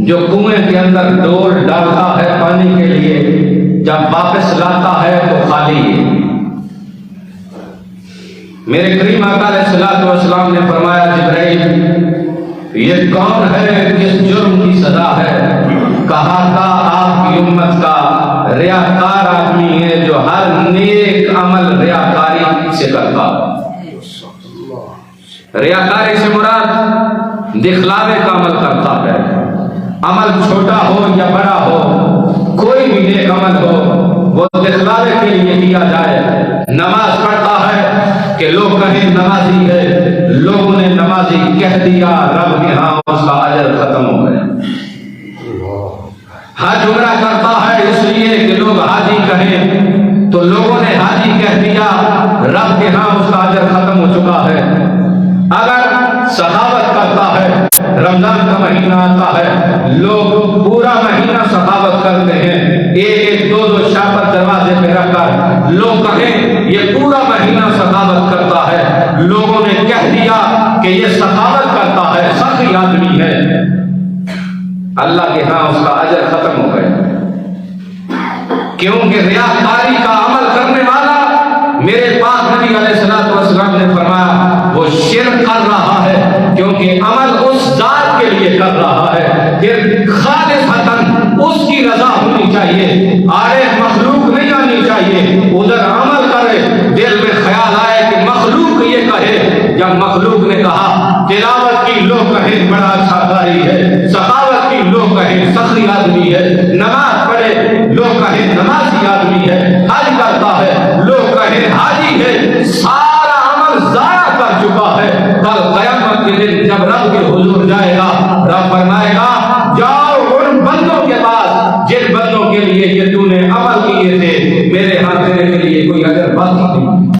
जो कुएं के अंदर डोल डालता है पानी के लिए, जब वापस लाता है तो खाली है। मेरे करीम आका अलैहिस्सलातु वस्सलाम ने फरमाया, जिब्राइल ये कौन है, किस जुर्म की सजा है? कहा था आपकी उम्मत का रियाकार आदमी है जो हर नेक अमल रियाकारी से करता है। रियाकारी से मुराद दिखलावे का अमल करता है। अमल छोटा हो या बड़ा हो, कोई भी नेक अमल हो, वो दिखलावे के लिए किया जाए। नमाज पढ़ता है कि लोग कहें नमाजी है, लोगों ने नमाजी कह दिया, रब के यहाँ उसका अजर खत्म हो गया। हज उम्रा करता है इसलिए कि लोग हाजी कहें, तो लोगों ने हाजी कह दिया, रब के यहाँ उसका अजर खत्म हो चुका है। अगर सखावत करता है, रमजान का महीना आता है, लोग पूरा महीना सखावत करते हैं, एक दो शापत दरवाजे पे रखकर लोग कहें ये पूरा महीना सखावत करता है, लोगों ने कह दिया कि ये सखावत करता है, सखी आदमी है, अल्लाह के यहाँ उसका अजर खत्म हो गया। क्योंकि रियाकारी का अमल करने वाला, मेरे पाक नबी अलैहिस्सलातु वस्सलाम ने फरमाया, वो शिर्क कर रहा है, क्योंकि अमल उस जात के लिए कर रहा है, फिर खालिसतन उसकी रजा होनी चाहिए, आरे मखलूक नहीं आनी चाहिए। उधर अमल करे, दिल में ख्याल आए कि मखलूक ये कहे, जब मखलूक ने कहा तिलावत की, लोग कहें बड़ा अच्छा कारी है, सखावत की, लोग कहें सखी आदमी है, नमाज पढ़े, लोग कहें नमाजी आदमी है, हज करता है, लोग कहें हाजी है, सारा अमल जाया कर चुका है। कल क़यामत के दिन जब रब के हुजूर जाएगा, रब फरमाएगा, जाओ उन बंदों के पास जिन बंदों के लिए ये तूने अमल किए थे, मेरे यहाँ तेरे के लिए कोई अजर बाकी नहीं।